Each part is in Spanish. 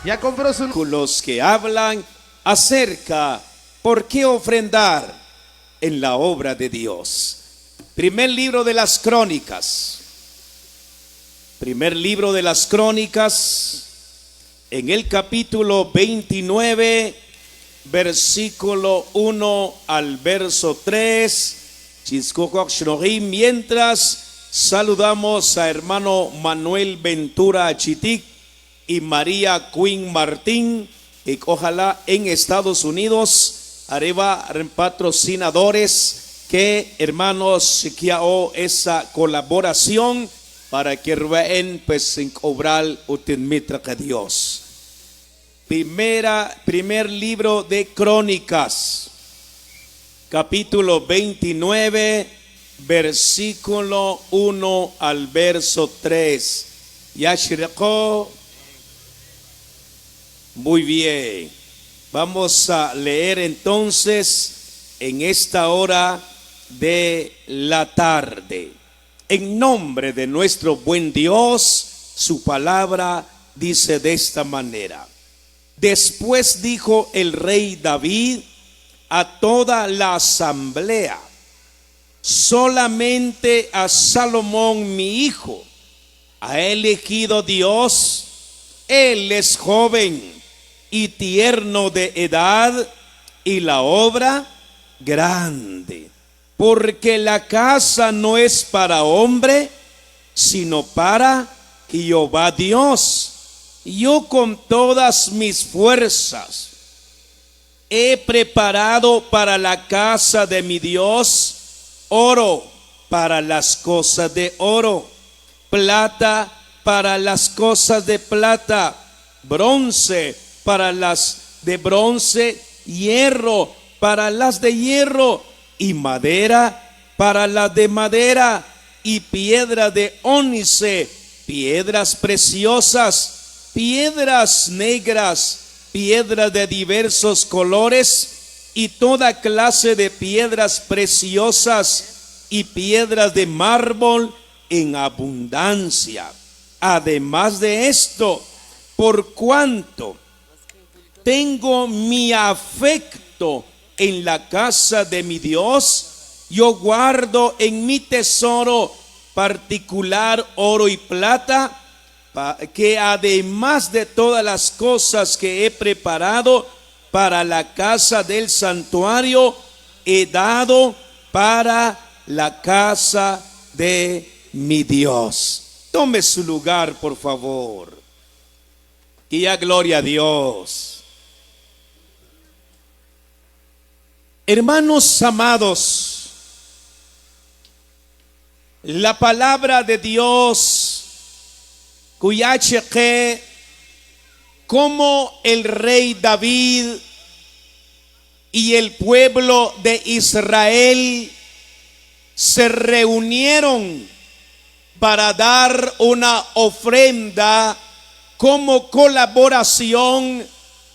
Ya compró su... Los que hablan acerca por qué ofrendar en la obra de Dios. Primer libro de las Crónicas. Primer libro de las Crónicas, en el capítulo 29, versículo 1 al verso 3. Mientras saludamos a hermano Manuel Ventura Chitic y María Queen Martín, y ojalá en Estados Unidos arriba patrocinadores que hermanos que hago esa colaboración para que reen pues en cobrar utilmitra que Dios. Primer libro de Crónicas, capítulo 29, versículo 1 al verso 3. Yashirako. Muy bien. Vamos a leer entonces en esta hora de la tarde. En nombre de nuestro buen Dios, su palabra dice de esta manera. Después dijo el rey David a toda la asamblea: solamente a Salomón mi hijo ha elegido Dios. Él es joven y tierno de edad, y la obra grande, porque la casa no es para hombre, sino para Jehová Dios. Yo con todas mis fuerzas he preparado para la casa de mi Dios oro para las cosas de oro, plata para las cosas de plata, bronce para las de bronce, hierro para las de hierro, y madera para las de madera, y piedra de ónice, piedras preciosas, piedras negras, piedras de diversos colores, y toda clase de piedras preciosas, y piedras de mármol en abundancia. Además de esto, por cuanto tengo mi afecto en la casa de mi Dios, yo guardo en mi tesoro particular oro y plata, que además de todas las cosas que he preparado para la casa del santuario, he dado para la casa de mi Dios. Tome su lugar, por favor. Y ya gloria a Dios. Hermanos amados, la palabra de Dios, cuya cheque, como el rey David y el pueblo de Israel se reunieron para dar una ofrenda como colaboración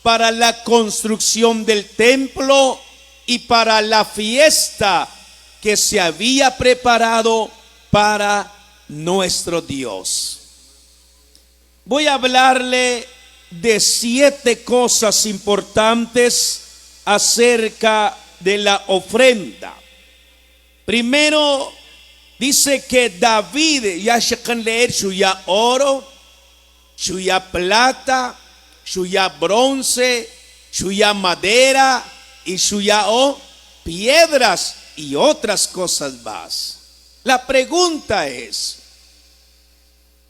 para la construcción del templo y para la fiesta que se había preparado para nuestro Dios. Voy a hablarle de 7 cosas importantes acerca de la ofrenda. Primero, dice que David ya checan leer suya oro, suya plata, suya bronce, suya madera y suya piedras y otras cosas más. La pregunta es: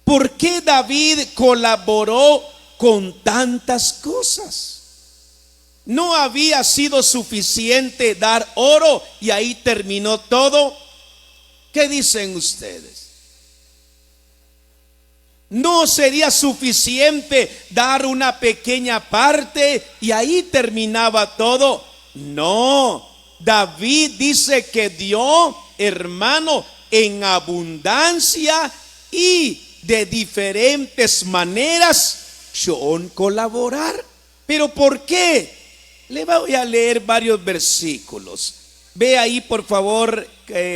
¿por qué David colaboró con tantas cosas? ¿No había sido suficiente dar oro y ahí terminó todo? ¿Qué dicen ustedes? ¿No sería suficiente dar una pequeña parte y ahí terminaba todo? No, David dice que dio, hermano, en abundancia y de diferentes maneras son colaborar. ¿Pero por qué? Le voy a leer varios versículos. Ve ahí por favor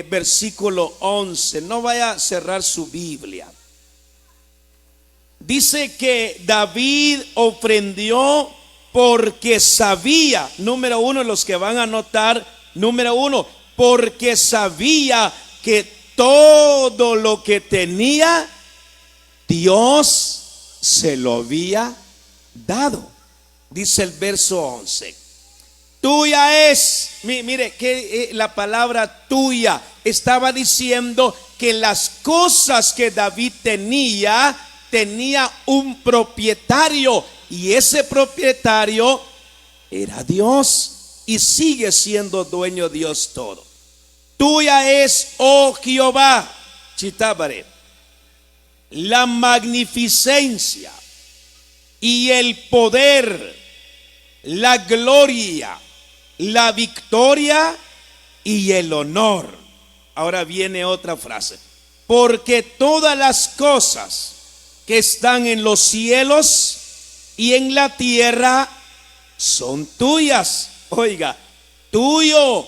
versículo 11. No vaya a cerrar su Biblia. Dice que David ofrendió porque sabía, número uno, los que van a anotar, número uno, porque sabía que todo lo que tenía, Dios se lo había dado. Dice el verso 11, tuya es, mire que la palabra tuya estaba diciendo que las cosas que David tenía un propietario, y ese propietario era Dios, y sigue siendo dueño Dios todo. Tuya es, oh Jehová, Chitabare, la magnificencia y el poder, la gloria, la victoria y el honor. Ahora viene otra frase, porque todas las cosas que están en los cielos y en la tierra son tuyas. Oiga, tuyo,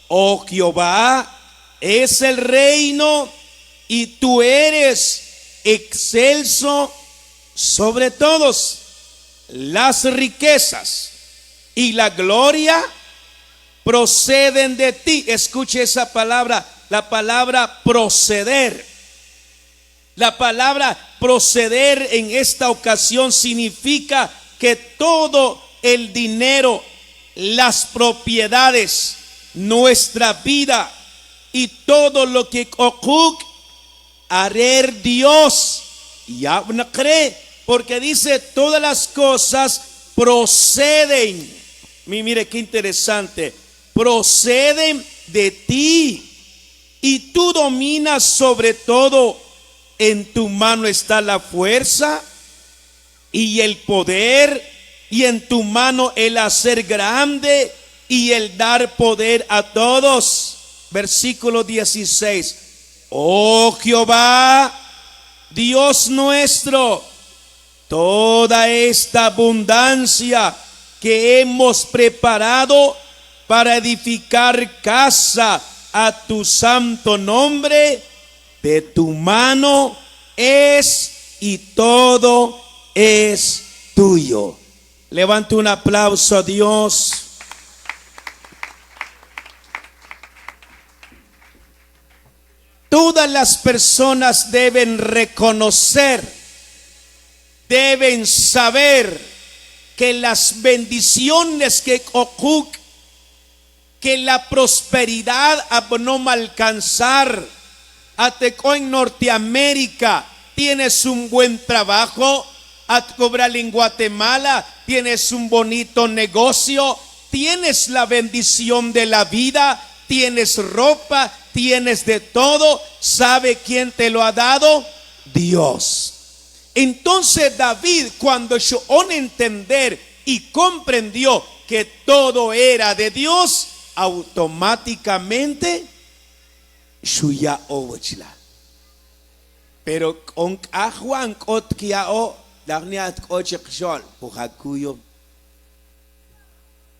oh Jehová, es el reino, y tú eres excelso sobre todos. Las riquezas y la gloria proceden de ti. Escuche esa palabra, la palabra proceder. La palabra proceder en esta ocasión significa que todo el dinero, las propiedades, nuestra vida y todo lo que ocurre, haré Dios. Ya no cree, porque dice todas las cosas proceden. Mire qué interesante, proceden de ti, y tú dominas sobre todo. En tu mano está la fuerza y el poder, y en tu mano el hacer grande y el dar poder a todos. Versículo 16. Oh Jehová, Dios nuestro, toda esta abundancia que hemos preparado para edificar casa a tu santo nombre, de tu mano es, y todo es tuyo. Levante un aplauso a Dios. Todas las personas deben reconocer, deben saber que las bendiciones que ocurren, que la prosperidad no va a alcanzar. Ateco en Norteamérica, tienes un buen trabajo. A cobrar en Guatemala, tienes un bonito negocio, tienes la bendición de la vida, tienes ropa, tienes de todo. ¿Sabe quién te lo ha dado? Dios. Entonces David, cuando llegó a entender y comprendió que todo era de Dios, automáticamente Shuya Owachla. Pero con Ajuan Kotkiao, Lagniat Ochekshol, Pujakuyo.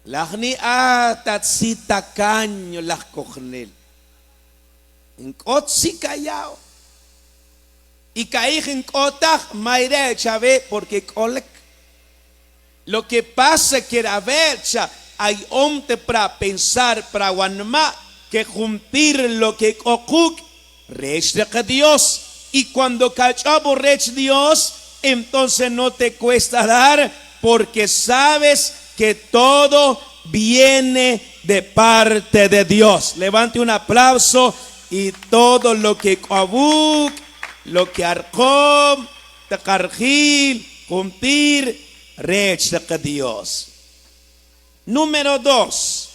Lagni Tatsita Caño, Lag Cognel. En Kotsi Kayao. Y caí en Kotaj, Maire Chave, porque Kolek. Lo que pasa que era vercha, hay hombre para pensar, para Wanma, que juntir lo que ocurre, rech de Dios. Y cuando cachabo rech Dios, entonces no te cuesta dar, porque sabes que todo viene de parte de Dios. Levante un aplauso. Y todo lo que Kabuk, lo que Arcom, Takarjil, juntir, rech de Dios. Número 2.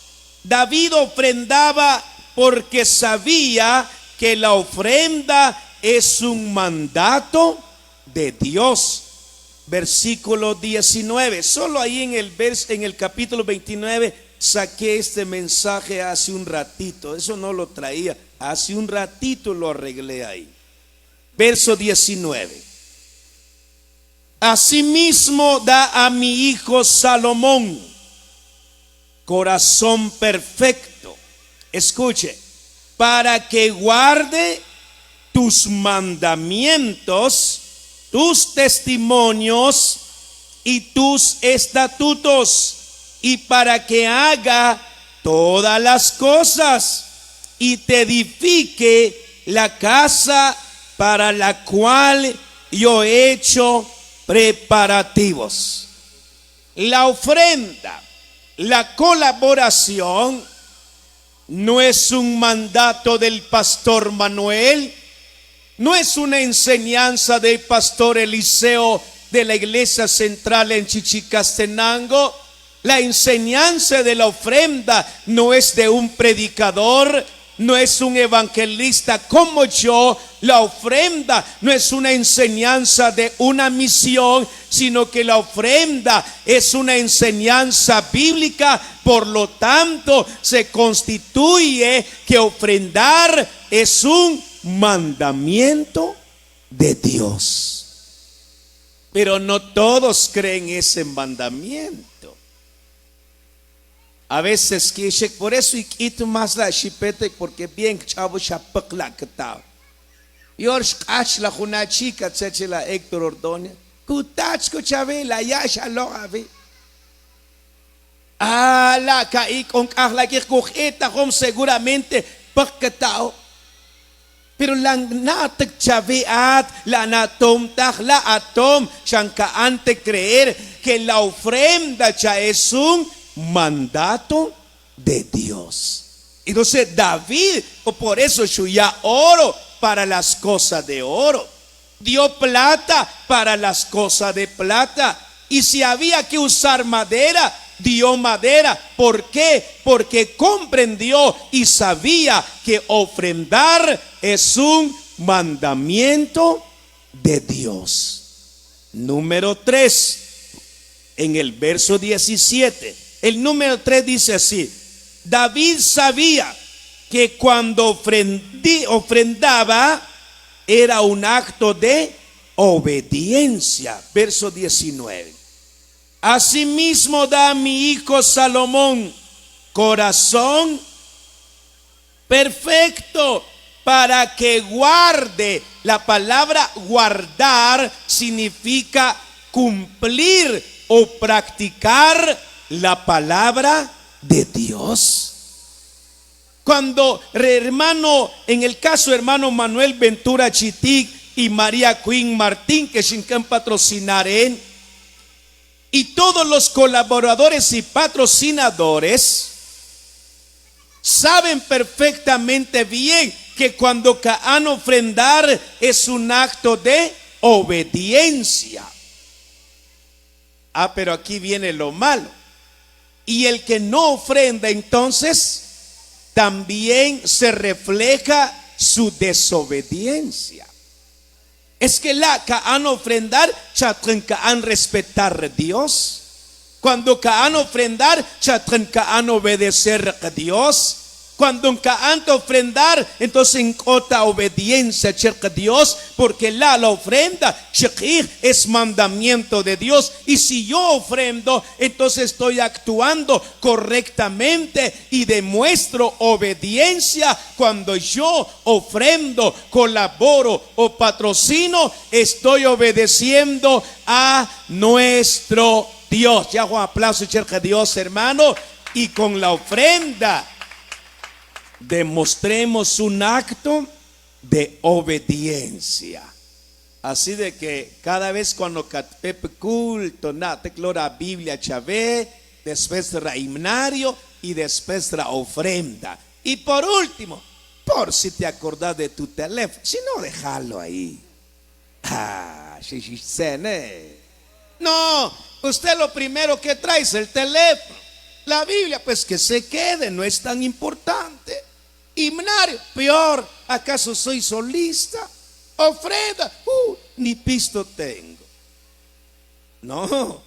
David ofrendaba porque sabía que la ofrenda es un mandato de Dios. Versículo 19. Solo ahí en el capítulo 29 saqué este mensaje hace un ratito. Eso no lo traía. Hace un ratito lo arreglé ahí. Verso 19. Asimismo da a mi hijo Salomón corazón perfecto. Escuche, para que guarde tus mandamientos, tus testimonios y tus estatutos, y para que haga todas las cosas y te edifique la casa para la cual yo he hecho preparativos. La ofrenda, la colaboración, no es un mandato del pastor Manuel, no es una enseñanza del pastor Eliseo de la iglesia central en Chichicastenango. La enseñanza de la ofrenda no es de un predicador, no es un evangelista como yo. La ofrenda no es una enseñanza de una misión, sino que la ofrenda es una enseñanza bíblica. Por lo tanto, se constituye que ofrendar es un mandamiento de Dios. Pero no todos creen ese mandamiento. A veces por eso quito más la chipete, porque bien chavo chapakla que tal. Yorsh kach la juna chica tseche la Héctor Ordóñez. Kutach ko chave la yasha lo ave. La kai con la que cogeta com seguramente pakatao. Pero la natak chaveat, la natom tak, la atom, shanka ante creer que la ofrenda cha es un mandato de Dios. Entonces David, por eso ya oro para las cosas de oro, dio plata para las cosas de plata, y si había que usar madera, dio madera. ¿Por qué? Porque comprendió y sabía que ofrendar es un mandamiento de Dios. Número 3, en el verso 17. El número 3 dice así: David sabía que cuando ofrendaba era un acto de obediencia. Verso 19. Asimismo da a mi hijo Salomón corazón perfecto para que guarde. La palabra guardar significa cumplir o practicar la palabra de Dios. Cuando hermano, en el caso hermano Manuel Ventura Chitic y María Queen Martín, que sin patrocinaré, y todos los colaboradores y patrocinadores saben perfectamente bien que cuando caán ofrendar es un acto de obediencia. Pero aquí viene lo malo. Y el que no ofrenda, entonces también se refleja su desobediencia. Es que la caán ofrendar, chatren caán respetar a Dios. Cuando caán ofrendar, chatren caán obedecer a Dios. Cuando caán ofrendar, entonces en cota obediencia a Dios, porque la ofrenda es mandamiento de Dios. Y si yo ofrendo, entonces estoy actuando correctamente y demuestro obediencia. Cuando yo ofrendo, colaboro o patrocino, estoy obedeciendo a nuestro Dios. Ya un aplauso a Dios, hermano. Y con la ofrenda demostremos un acto de obediencia. Así de que cada vez cuando pepe culto, te clora Biblia chave, después de himnario y después de la ofrenda. Y por último, por si te acordás de tu teléfono, si no, déjalo ahí. No, usted lo primero que trae es el teléfono. La Biblia, pues que se quede, no es tan importante. Himnario, peor, ¿acaso soy solista? Ofrenda, ni pisto tengo. No,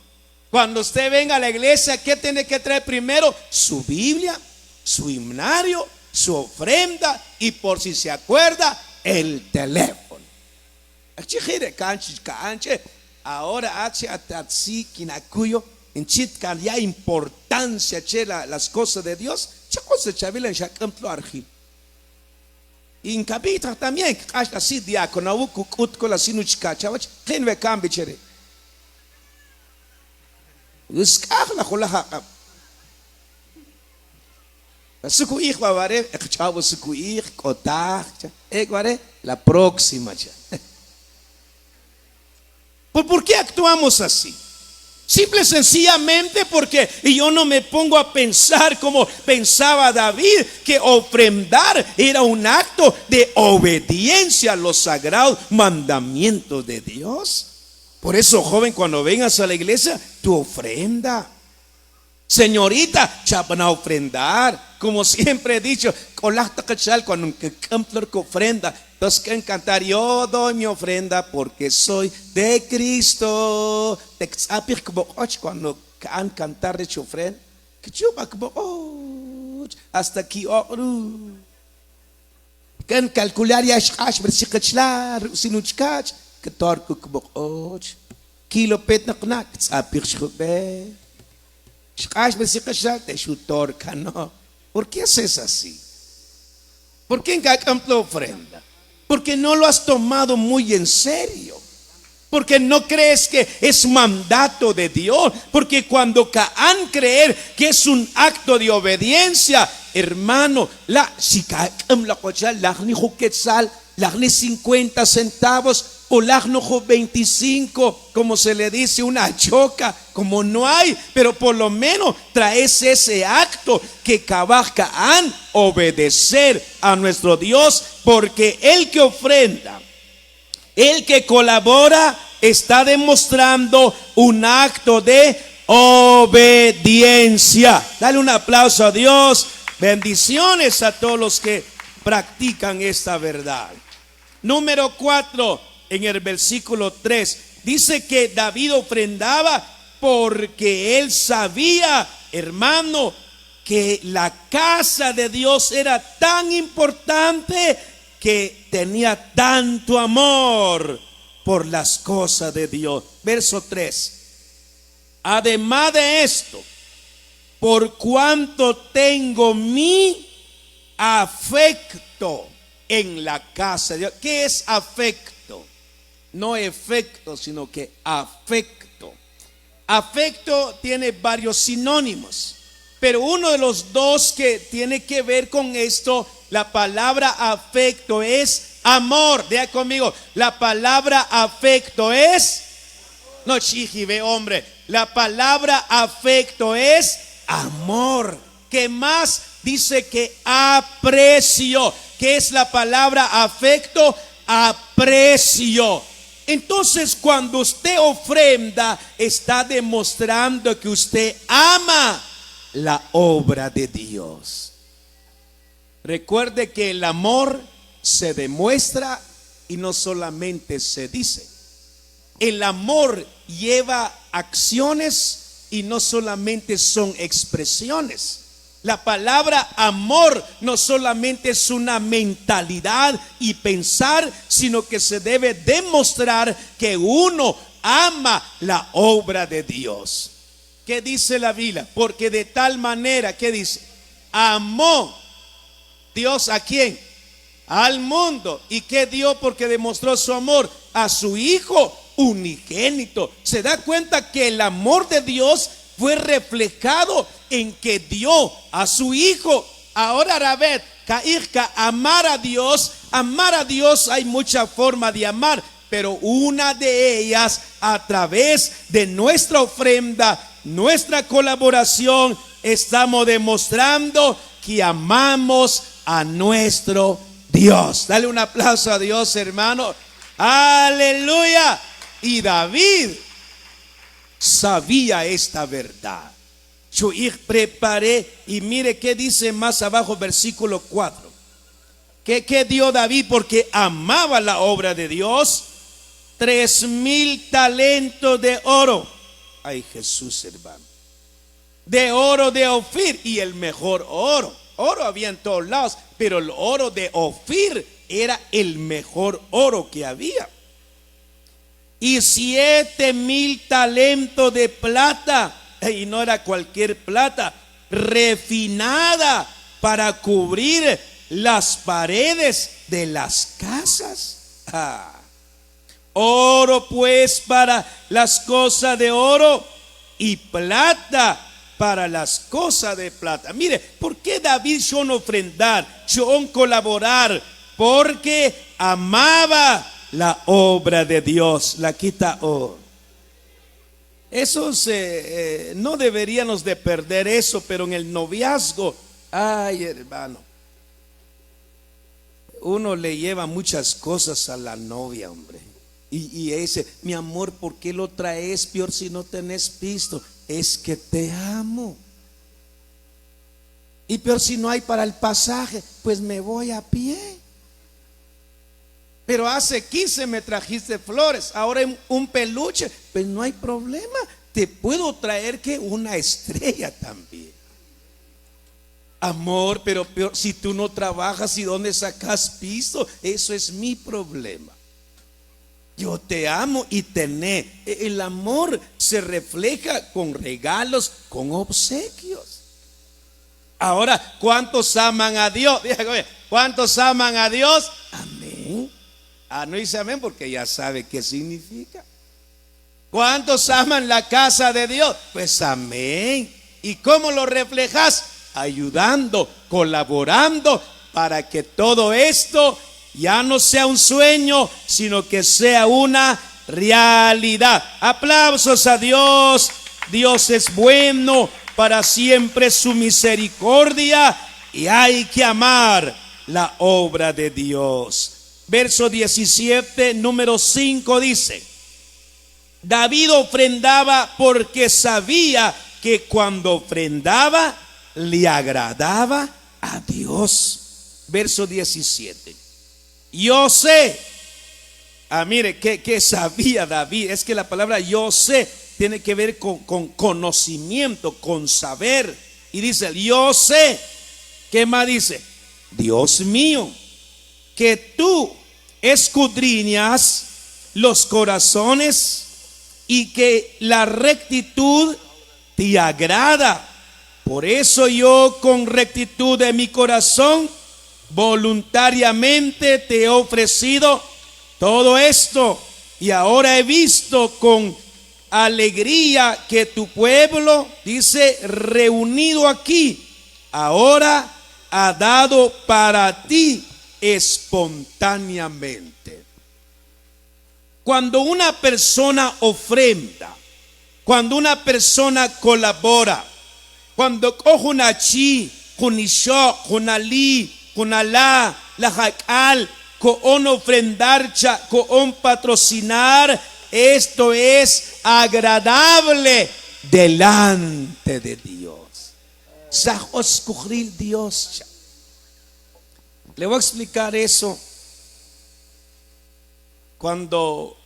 cuando usted venga a la iglesia, ¿qué tiene que traer primero? Su Biblia, su himnario, su ofrenda, y por si se acuerda, el teléfono. Ahora en Chitcal ya importancia las cosas de Dios. Y en capítulo también, hasta si diácono, kukut con la sinuchka, chavach, ken ve cambichere. Uskach la jolaha. Suku ich vare, chavo suku ich, kotach, vare, la próxima. ¿Por qué actuamos así? Simple y sencillamente porque yo no me pongo a pensar como pensaba David, que ofrendar era un acto de obediencia a los sagrados mandamientos de Dios. Por eso, joven, cuando vengas a la iglesia, tu ofrenda. Señorita, van a ofrendar. Como siempre he dicho, cuando que ofrenda, entonces que cantar, yo doy mi ofrenda porque soy de Cristo. Cuando han cantar de su ofrenda, hasta aquí kan calcular ya sinuchkach que torco kilo pet nak apir shube ¿por qué haces así? ¿Por qué en ofrenda? Porque no lo has tomado muy en serio. Porque no crees que es mandato de Dios. Porque cuando Caán creer que es un acto de obediencia, hermano, la 50 centavos o lagno 25, como se le dice, una choca, como no hay, pero por lo menos traes ese acto que Caán obedecer a nuestro Dios, porque el que ofrenda, el que colabora, está demostrando un acto de obediencia. Dale un aplauso a Dios. Bendiciones a todos los que practican esta verdad. Número 4, en el versículo 3, dice que David ofrendaba porque él sabía, hermano, que la casa de Dios era tan importante, que tenía tanto amor por las cosas de Dios. Verso 3. Además de esto, por cuanto tengo mi afecto en la casa de Dios. ¿Qué es afecto? No efecto, sino que afecto. Afecto tiene varios sinónimos, pero uno de los dos que tiene que ver con esto, la palabra afecto es amor. Vea conmigo, la palabra afecto es, no chiji, ve hombre, la palabra afecto es amor. ¿Qué más? Dice que aprecio. ¿Qué es la palabra afecto? Aprecio. Entonces, cuando usted ofrenda, está demostrando que usted ama la obra de Dios. Recuerde que el amor se demuestra y no solamente se dice. El amor lleva acciones y no solamente son expresiones. La palabra amor no solamente es una mentalidad y pensar, sino que se debe demostrar que uno ama la obra de Dios. ¿Qué dice la Biblia? Porque de tal manera, ¿qué dice? Amó Dios ¿a quién? Al mundo. ¿Y qué dio? Porque demostró su amor a su Hijo unigénito. ¿Se da cuenta que el amor de Dios fue reflejado en que dio a su Hijo? Ahora, Rabet, amar a Dios hay muchas formas de amar, pero una de ellas, a través de nuestra ofrenda, nuestra colaboración, estamos demostrando que amamos a nuestro Dios. Dale un aplauso a Dios, hermano. Aleluya. Y David sabía esta verdad. Yo preparé, y mire qué dice más abajo, versículo 4. ¿Qué dio David? Porque amaba la obra de Dios. 3,000 talentos de oro. Ay, Jesús, hermano. De oro de Ofir, y el mejor oro. Oro había en todos lados, pero el oro de Ofir era el mejor oro que había. Y 7,000 talentos de plata, y no era cualquier plata, refinada para cubrir las paredes de las casas. Oro pues para las cosas de oro y plata para las cosas de plata. Mire, ¿por qué David yo ofrendar, yo colaborar? Porque amaba la obra de Dios. La quita eso no deberíamos de perder eso, pero en el noviazgo, ay hermano, uno le lleva muchas cosas a la novia, hombre. Y dice, mi amor, ¿por qué lo traes peor si no tenés pisto? Es que te amo. Y peor si no hay para el pasaje, pues me voy a pie. Pero hace 15 me trajiste flores, ahora un peluche, pues no hay problema. Te puedo traer que una estrella también. Amor, pero peor si tú no trabajas y dónde sacas piso, eso es mi problema. Yo te amo y tené. El amor se refleja con regalos, con obsequios. Ahora, ¿cuántos aman a Dios? ¿Cuántos aman a Dios? Amén. No dice amén porque ya sabe qué significa. ¿Cuántos aman la casa de Dios? Pues amén. ¿Y cómo lo reflejas? Ayudando, colaborando para que todo esto ya no sea un sueño, sino que sea una realidad. Aplausos a Dios. Dios es bueno, para siempre su misericordia, y hay que amar la obra de Dios. Verso 17, número 5 dice: David ofrendaba porque sabía que cuando ofrendaba le agradaba a Dios. Verso 17. Yo sé. Mire, que sabía David. Es que la palabra yo sé tiene que ver con conocimiento, con saber. Y dice, yo sé. ¿Qué más dice? Dios mío, que tú escudriñas los corazones y que la rectitud te agrada. Por eso yo con rectitud de mi corazón voluntariamente te he ofrecido todo esto, y ahora he visto con alegría que tu pueblo, dice, reunido aquí, ahora ha dado para ti espontáneamente. Cuando una persona ofrenda, cuando una persona colabora, cuando cojunachi, junisho, junali, junalá, la jacal, con ofrendar, con patrocinar, esto es agradable delante de Dios. Dios. Le voy a explicar eso. Cuando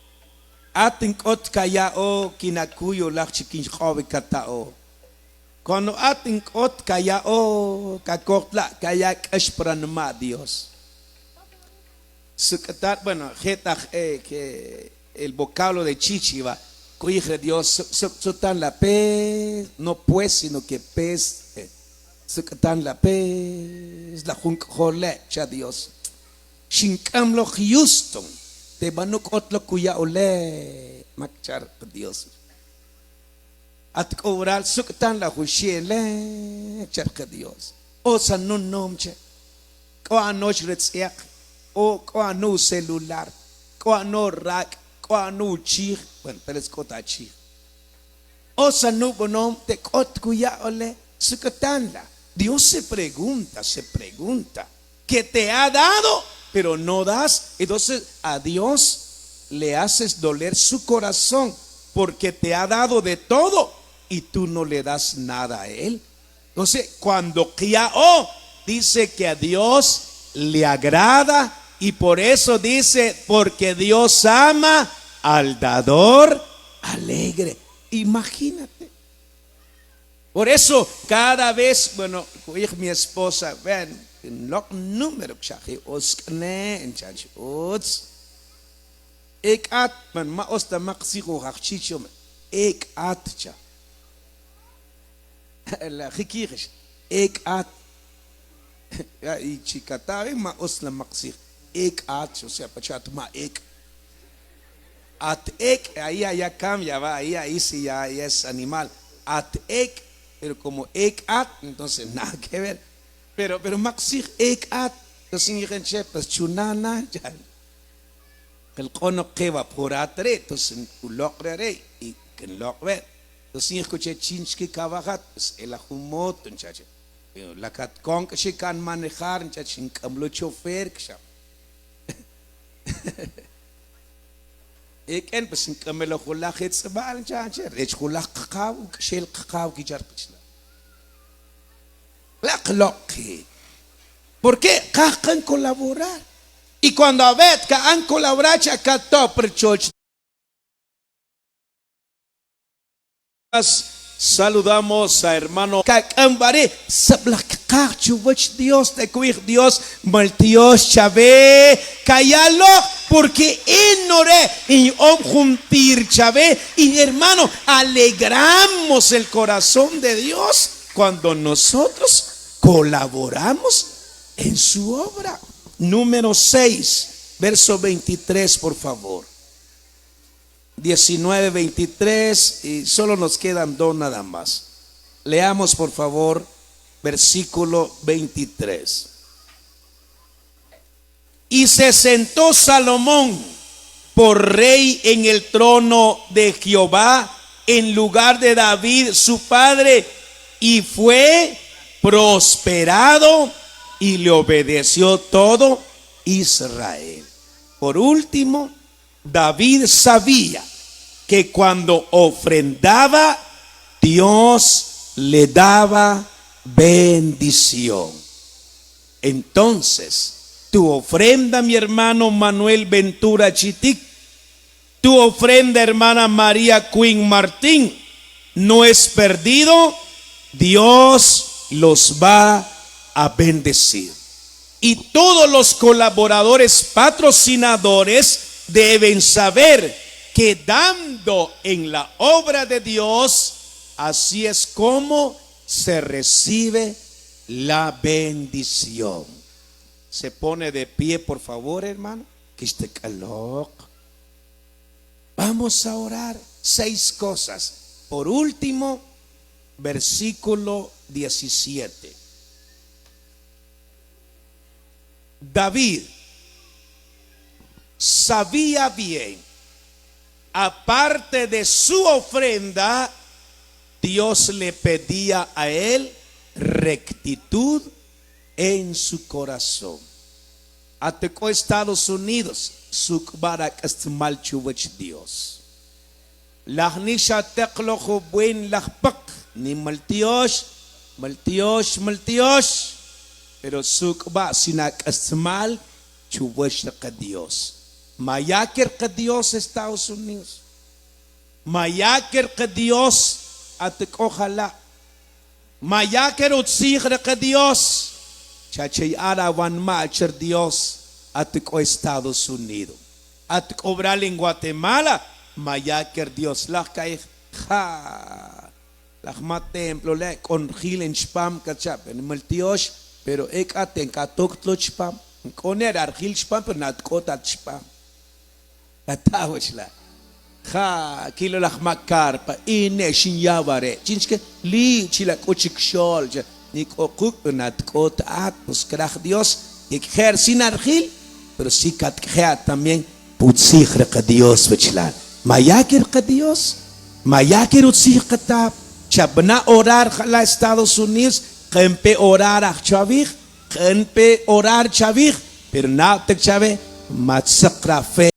atinkot kayao kinakuyo lachchikin joven katao. Cuando atinkot kayao kakotla kayak espranma Dios. Bueno, que el vocablo de Chichiva, corrige Dios, sotan la pez, no pues, sino que pez, sucatan la pez, la juncole, cha Dios. Shinkamlo Houston, te banuk otlo kuya ole, makchar Dios. At oral sucatan la hushele, charca Dios. O san no nomche, o anoch retziak. O no celular, no rack, no chig, bueno, pero es cota chig. O sanu bonom te cot cuya ole, sucatanla. Dios se pregunta, que te ha dado, pero no das. Entonces a Dios le haces doler su corazón, porque te ha dado de todo y tú no le das nada a él. Entonces, cuando dice que a Dios le agrada. Y por eso dice, porque Dios ama al dador alegre. Imagínate. Por eso cada vez, bueno, mi esposa, vean, número Y chicatabe ma osla maxir. Ek at, o sea, pachat ma ek. At ek, ahí ya cambia, va, ahí sí ya es animal. At ek, pero como ek at, entonces nada que ver. Pero maxir ek at, entonces pues chunana, ya. El cono que va por atre, entonces ulocre y que locre. Entonces escuché chinchki kabahat, pues el ajumot, muchacho. La cat con que se can manejar, muchacho, en cambio chofer, que ya. Eken pues en cambio lo hulach es mal, muchacho. Es hulach kakao, que shel kakao que ya pichla. La cloque. ¿Por qué? Cajan colaborar. Y cuando a ver que han colaborado acá top per church. Saludamos a hermano Kakambare, sablak Dios, te cuida Dios, Maltios Chave, callalo, porque ignoré y juntir Chave, y hermano, alegramos el corazón de Dios cuando nosotros colaboramos en su obra. Número 6, verso 23, por favor. 19, 23 y solo nos quedan dos nada más. Leamos por favor versículo 23. Y se sentó Salomón por rey en el trono de Jehová en lugar de David su padre, y fue prosperado y le obedeció todo Israel. Por último, David sabía que cuando ofrendaba, Dios le daba bendición. Entonces, tu ofrenda, mi hermano Manuel Ventura Chitic, tu ofrenda, hermana María Queen Martín, no es perdido. Dios los va a bendecir. Y todos los colaboradores patrocinadores deben saber que dando en la obra de Dios, así es como se recibe la bendición. Se pone de pie, por favor, hermano. Que este calor. Vamos a orar 6 cosas. Por último, versículo 17. David sabía bien, aparte de su ofrenda, Dios le pedía a él rectitud en su corazón. Atacó Estados Unidos, sukbarak estmal chuvach Dios. Lahnisha teklojo buen lahpak, ni maltiosh. Pero sukba sinak estmal chuvach ka Dios. Mayaker ka Dios Estados Unidos. Mayaker ka Dios at ojalá. Mayaker utsigra ka Dios. Chachay arawan maacher Dios at Estados Unidos. At obral en Guatemala. Mayaker Dios. Lakay ha. Lakma templo le con gil en spam kachap. En maltiosh. Pero ek aten katok tlo spam. Koner argil spam pero nat kotat spam. Katawach la. Ha kilo lakmakar pa ine shinyaware. Chinchke li chila kochik shol. Ni kokuk nat kotat puskrach Dios. Ikher sin argil. Pero si katkher también putsik ka Dios wachlan. Mayakir ka Dios. Mayakir utsik katab. Chabna orar la Estados Unidos. Kempe orar a chavich. Kempe orar chavich. Pero na tek chave matsakra fe.